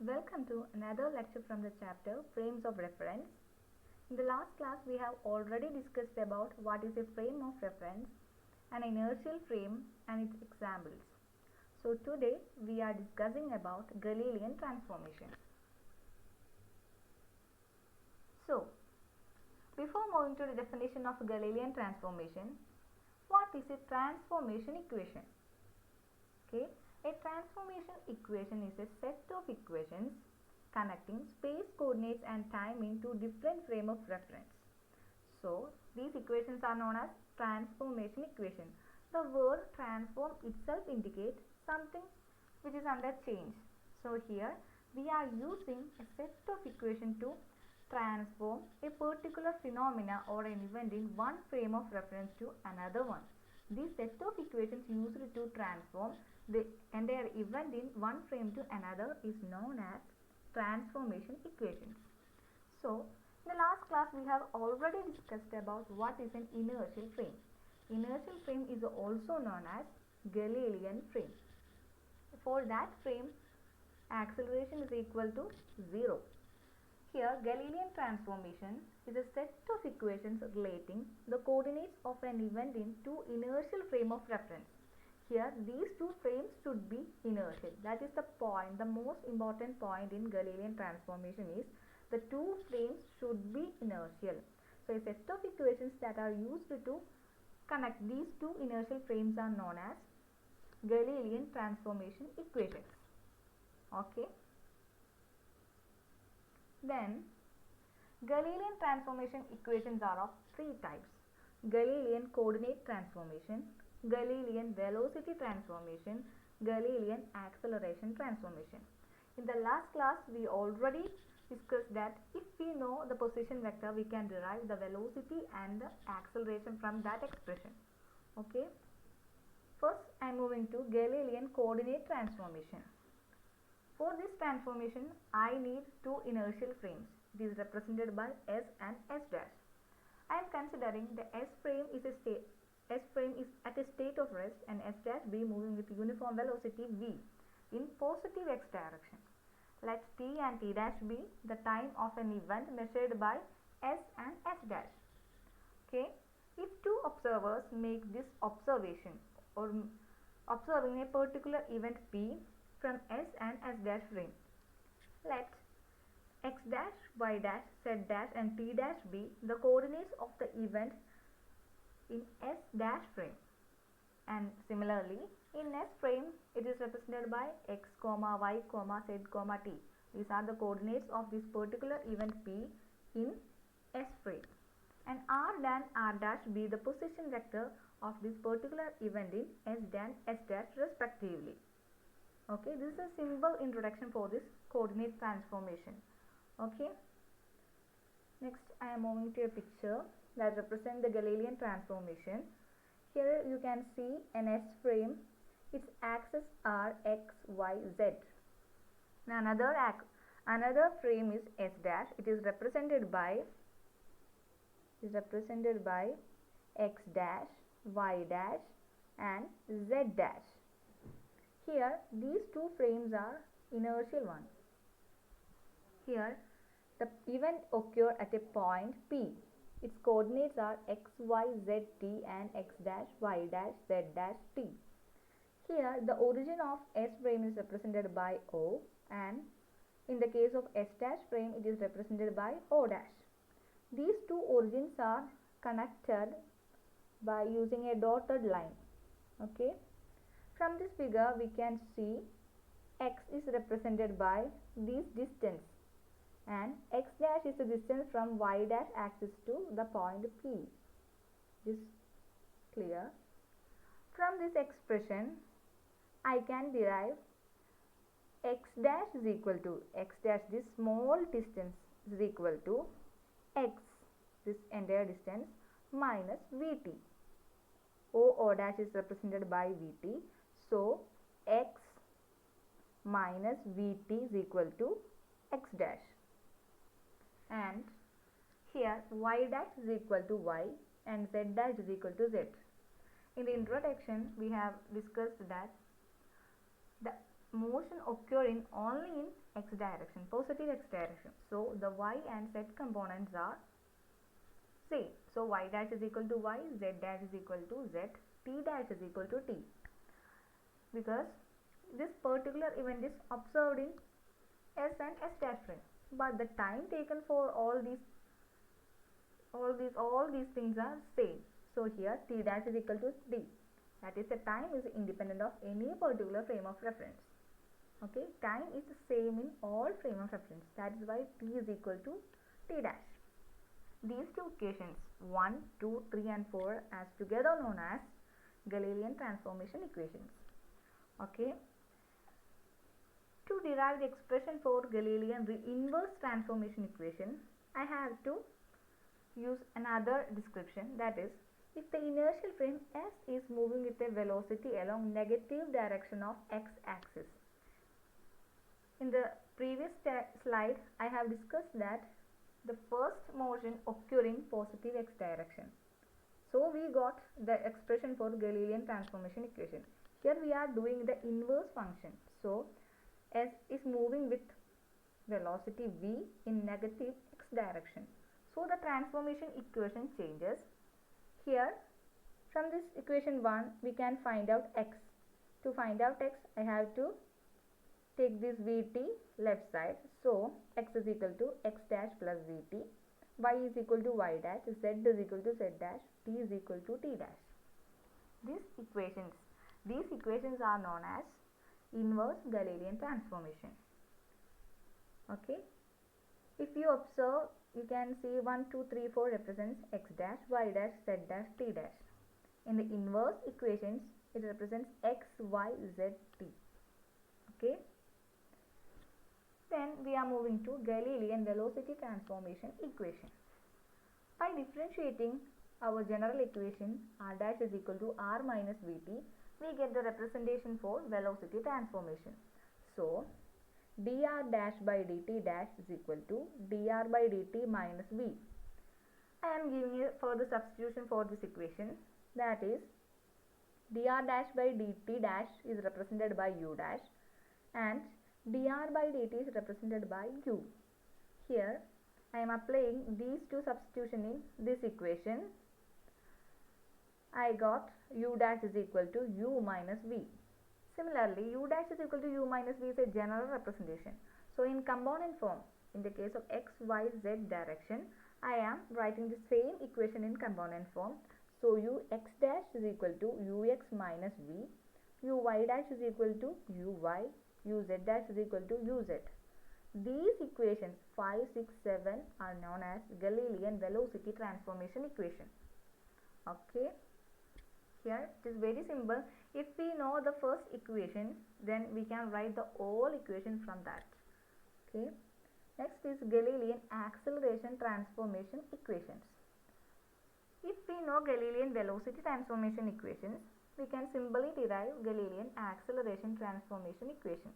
Welcome to another lecture from the chapter Frames of Reference. In the last class we have already discussed about what is a frame of reference, an inertial frame and its examples. So today we are discussing about Galilean transformation. So before moving to the definition of Galilean transformation, what is a transformation equation? Okay. A transformation equation is a set of equations connecting space coordinates and time into different frame of reference. So these equations are known as transformation equation. The word transform itself indicates something which is under change. So here we are using a set of equation to transform a particular phenomena or an event in one frame of reference to another one. This set of equations used to transform the entire event in one frame to another is known as transformation equations. So, in the last class we have already discussed about what is an inertial frame. Inertial frame is also known as Galilean frame. For that frame, acceleration is equal to 0. Here, Galilean transformation is a set of equations relating the coordinates of an event in two inertial frame of reference. Here, these two frames should be inertial. That is the point, the most important point in Galilean transformation is the two frames should be inertial. So, a set of equations that are used to connect these two inertial frames are known as Galilean transformation equations. Okay. Then, Galilean transformation equations are of three types: Galilean coordinate transformation, Galilean velocity transformation, Galilean acceleration transformation. In the last class we already discussed that if we know the position vector we can derive the velocity and the acceleration from that expression. Okay. First I am moving to Galilean coordinate transformation. For this transformation I need two inertial frames. It is represented by S and S dash. I am considering the S frame is at a state of rest and S dash be moving with uniform velocity v in positive x direction. Let t and t dash be the time of an event measured by S and S dash. Okay. If two observers make this observation or observing a particular event P from S and S dash frame, let x dash, y dash, z dash and t dash be the coordinates of the event in S dash frame, and similarly in S frame it is represented by x, y, z, t. These are the coordinates of this particular event P in S frame, and r dash be the position vector of this particular event in S dash respectively. Okay, this is a simple introduction for this coordinate transformation. Okay. Next I am moving to a picture that represents the Galilean transformation. Here you can see an S frame. Its axes are x, y, z. Now another frame is S dash. It is represented by x dash, y dash and z dash. Here these two frames are inertial ones. Here the event occurs at a point P. Its coordinates are x, y, z, t and x dash, y dash, z dash, t. Here the origin of S frame is represented by O, and in the case of S dash frame it is represented by O dash. These two origins are connected by using a dotted line. Okay. From this figure we can see x is represented by this distance and x dash is the distance from y dash axis to the point P. This clear? From this expression I can derive x dash is equal to x dash, this small distance is equal to x, this entire distance, minus vt. O dash is represented by vt. So x minus vt is equal to x dash, and here y dash is equal to y and z dash is equal to z. In the introduction we have discussed that the motion occurring only in x direction, positive x direction. So the y and z components are same. So y dash is equal to y, z dash is equal to z, t dash is equal to t. Because this particular event is observed in S and S dash frame, but the time taken for all these things are same. So here t dash is equal to t. That is, the time is independent of any particular frame of reference. Okay, time is the same in all frame of reference. That is why t is equal to t dash. These two equations 1, 2, 3 and 4 as together known as Galilean transformation equations. Okay. To derive the expression for Galilean inverse transformation equation, I have to use another description, that is, if the inertial frame S is moving with a velocity along negative direction of x-axis. In the previous slide, I have discussed that the first motion occurring positive x direction. So we got the expression for Galilean transformation equation. Here we are doing the inverse function. So S is moving with velocity v in negative x direction. So the transformation equation changes. Here from this equation 1 we can find out x. To find out x, I have to take this vt left side. So x is equal to x dash plus vt, y is equal to y dash, z is equal to z dash, t is equal to t dash. These equations are known as inverse Galilean transformation. Okay. If you observe, you can see 1, 2, 3, 4 represents x dash, y dash, z dash, t dash. In the inverse equations, it represents x, y, z, t. Okay. Then we are moving to Galilean velocity transformation equation. By differentiating our general equation r dash is equal to r minus vt, we get the representation for velocity transformation. So dr dash by dt dash is equal to dr by dt minus v. I am giving a further substitution for this equation, that is, dr dash by dt dash is represented by u dash and dr by dt is represented by u. Here I am applying these two substitution in this equation. I got u dash is equal to u minus v. Similarly, u dash is equal to u minus v is a general representation. So in component form, in the case of x, y, z direction, I am writing the same equation in component form. So u x dash is equal to ux minus v, u y dash is equal to uy, u z dash is equal to uz. These equations 5, 6, 7 are known as Galilean velocity transformation equation. Okay. Here it is very simple. If we know the first equation, then we can write the whole equation from that. Okay. Next is Galilean acceleration transformation equations. If we know Galilean velocity transformation equations, we can simply derive Galilean acceleration transformation equation.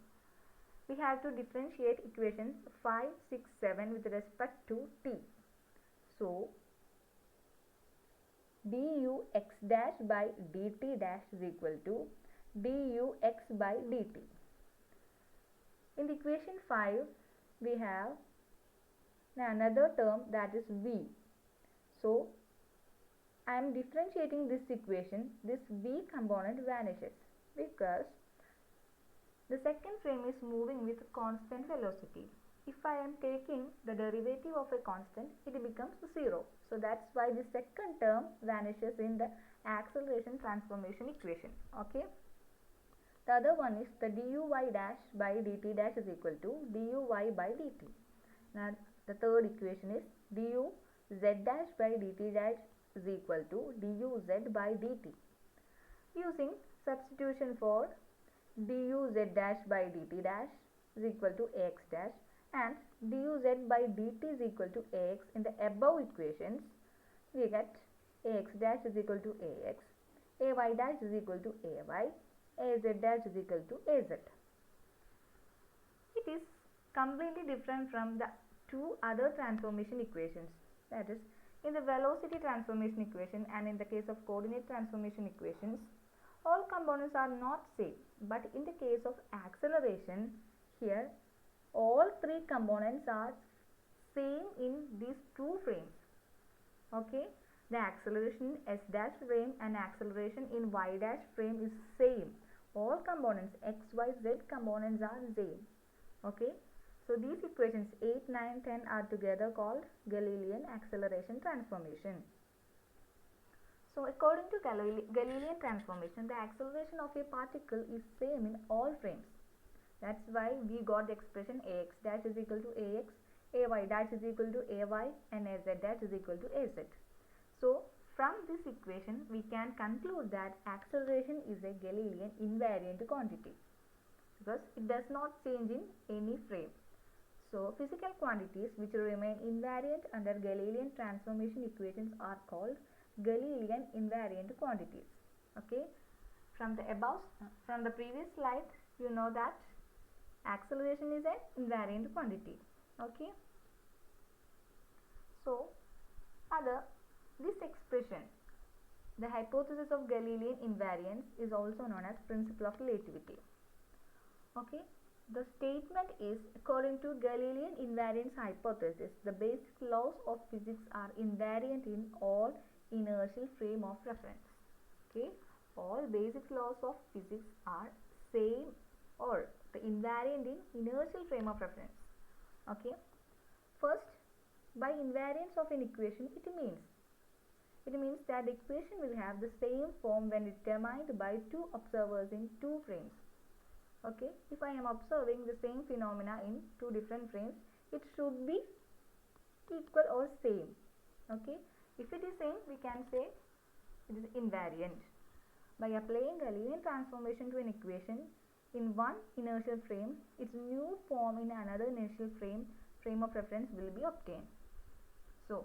We have to differentiate equations 5, 6, 7 with respect to t. So du x dash by dt dash is equal to du x by dt. In the equation 5, we have another term, that is v. So I am differentiating this equation. This v component vanishes because the second frame is moving with constant velocity. If I am taking the derivative of a constant, it becomes 0. So that's why the second term vanishes in the acceleration transformation equation. Okay. The other one is the duy dash by dt dash is equal to duy by dt. Now the third equation is du z dash by dt dash is equal to duz by dt. Using substitution for duz dash by dt dash is equal to ax dash and duz by dt is equal to ax in the above equations, we get ax dash is equal to ax, ay dash is equal to ay, az dash is equal to az. It is completely different from the two other transformation equations, that is, in the velocity transformation equation and in the case of coordinate transformation equations, all components are not same, but in the case of acceleration, here all three components are same in these two frames. Okay, the acceleration in S dash frame and acceleration in Y dash frame is same. All components x, y, z components are same. Okay, so these equations 8, 9, 10 are together called Galilean acceleration transformation. So according to Galilean transformation, the acceleration of a particle is same in all frames. That's why we got the expression ax dash is equal to ax, ay dash is equal to ay, and az dash is equal to az. So from this equation we can conclude that acceleration is a Galilean invariant quantity because it does not change in any frame. So physical quantities which remain invariant under Galilean transformation equations are called Galilean invariant quantities. Okay, from the previous slide you know that acceleration is an invariant quantity. Okay, so this expression, the hypothesis of Galilean invariance, is also known as principle of relativity. Okay, the statement is, according to Galilean invariance hypothesis, the basic laws of physics are invariant in all inertial frame of reference. Okay, all basic laws of physics are same or the invariant in inertial frame of reference. Okay, first, by invariance of an equation, it means that the equation will have the same form when determined by two observers in two frames. Okay, if I am observing the same phenomena in two different frames, it should be equal or same. Okay, if it is same, we can say it is invariant. By applying Galilean transformation to an equation in one inertial frame, its new form in another inertial frame of reference will be obtained. So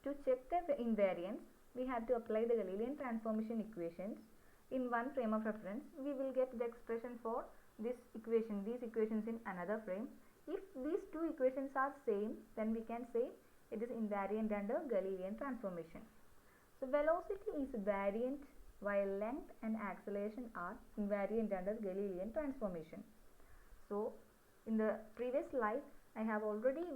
to check the invariance, we have to apply the Galilean transformation equations in one frame of reference. We will get the expression for these equations in another frame. If these two equations are same, then we can say it is invariant under Galilean transformation. So velocity is variant while length and acceleration are invariant under Galilean transformation. So in the previous slide I have already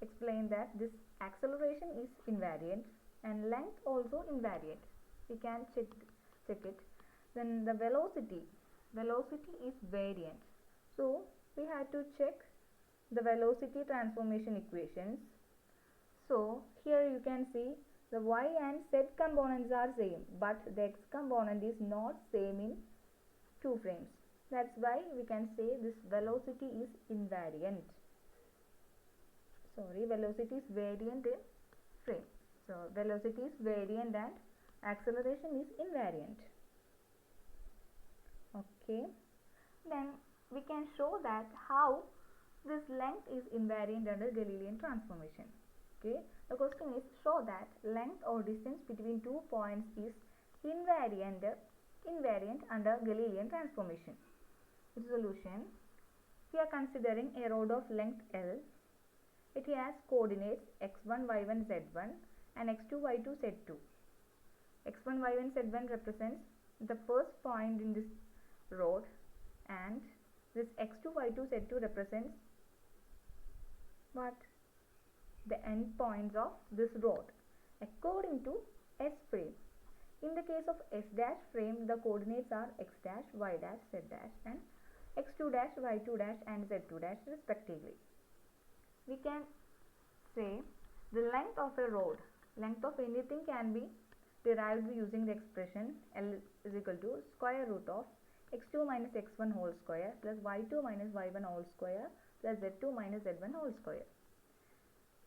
explained that this acceleration is invariant and length also invariant. We can check it. Then the velocity is variant. So we have to check the velocity transformation equations. So here you can see the y and z components are same, but the x component is not same in two frames. That's why we can say this velocity is invariant. Velocity is variant in frame. So velocity is variant and acceleration is invariant. Okay, then we can show that how this length is invariant under Galilean transformation. Okay, the question is, show that length or distance between 2 points is invariant under Galilean transformation. The solution: we are considering a rod of length L. It has coordinates x1, y1, z1 and x2, y2, z2. x1, y1, z1 represents the first point in this rod, and this x2, y2, z2 represents what? The end points of this rod according to S frame. In the case of S dash frame, the coordinates are x dash, y dash, z dash and x2 dash, y2 dash and z2 dash respectively. We can say the length of a rod, length of anything can be derived using the expression L is equal to square root of x2 minus x1 whole square plus y2 minus y1 whole square plus z2 minus z1 whole square.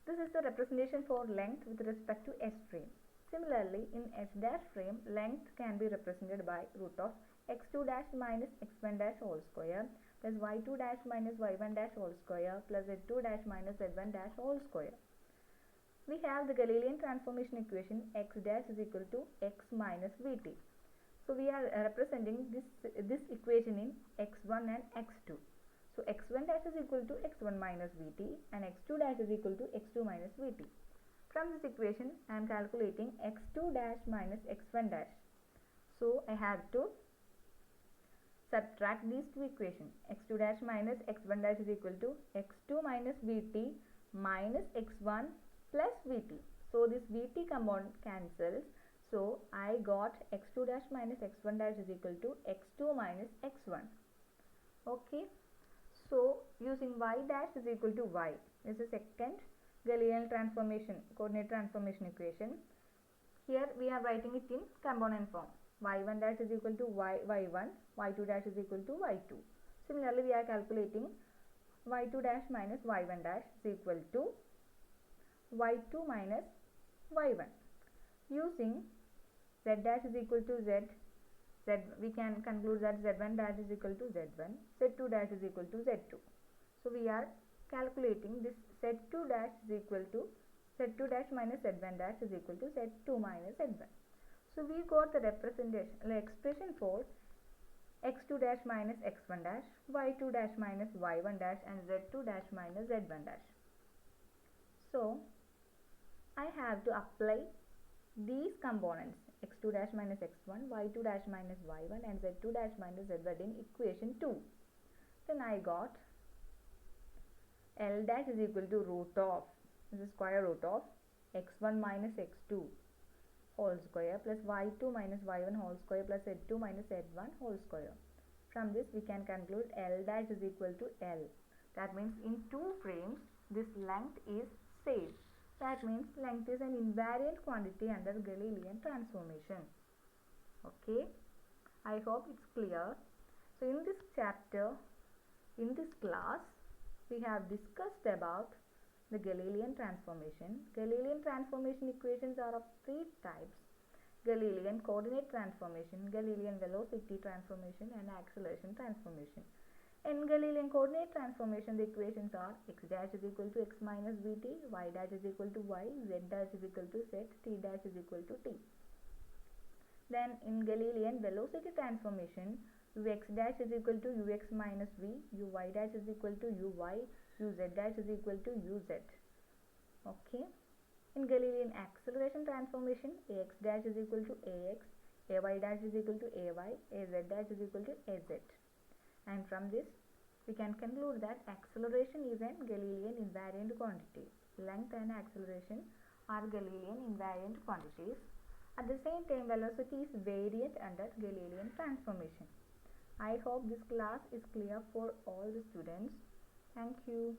This is the representation for length with respect to S frame. Similarly, in S dash frame, length can be represented by root of x2 dash minus x1 dash whole square plus y2 dash minus y1 dash whole square plus z2 dash minus z1 dash whole square. We have the Galilean transformation equation x dash is equal to x minus vt. So we are representing this equation in x1 and x2. So x1 dash is equal to x1 minus vt and x2 dash is equal to x2 minus vt. From this equation I am calculating x2 dash minus x1 dash. So I have to subtract these two equations. X2 dash minus x1 dash is equal to x2 minus vt minus x1 plus vt. So this vt component cancels. So I got x2 dash minus x1 dash is equal to x2 minus x1. Okay. So using y dash is equal to y is the second Galilean transformation, coordinate transformation equation. Here we are writing it in component form. Y1 dash is equal to y1, y2 dash is equal to y2. Similarly, we are calculating y2 dash minus y1 dash is equal to y2 minus y1. Using z dash is equal to we can conclude that z1 dash is equal to z1, z2 dash is equal to z2. So we are calculating this z2 dash is equal to z2 dash minus z1 dash is equal to z2 minus z1. So we got the expression for x2 dash minus x1 dash, y2 dash minus y1 dash and z2 dash minus z1 dash. So I have to apply these components x2 dash minus x1, y2 dash minus y1 and z2 dash minus z1 in equation 2. Then I got L dash is equal to root of, this is square root of x1 minus x2 whole square plus y2 minus y1 whole square plus z2 minus z1 whole square. From this we can conclude L dash is equal to L. That means in two frames this length is same. That means length is an invariant quantity under Galilean transformation. Okay, I hope it's clear. So in this chapter, in this class, we have discussed about the Galilean transformation. Galilean transformation equations are of three types: Galilean coordinate transformation, Galilean velocity transformation and acceleration transformation. In Galilean coordinate transformation, the equations are x dash is equal to x minus vt, y dash is equal to y, z dash is equal to z, t dash is equal to t. Then in Galilean velocity transformation, ux dash is equal to ux minus v, uy dash is equal to uy, uz dash is equal to uz. Okay. In Galilean acceleration transformation, ax dash is equal to ax, ay dash is equal to ay, az dash is equal to az. And from this, we can conclude that acceleration is an Galilean invariant quantity. Length and acceleration are Galilean invariant quantities. At the same time, velocity is variant under Galilean transformation. I hope this class is clear for all the students. Thank you.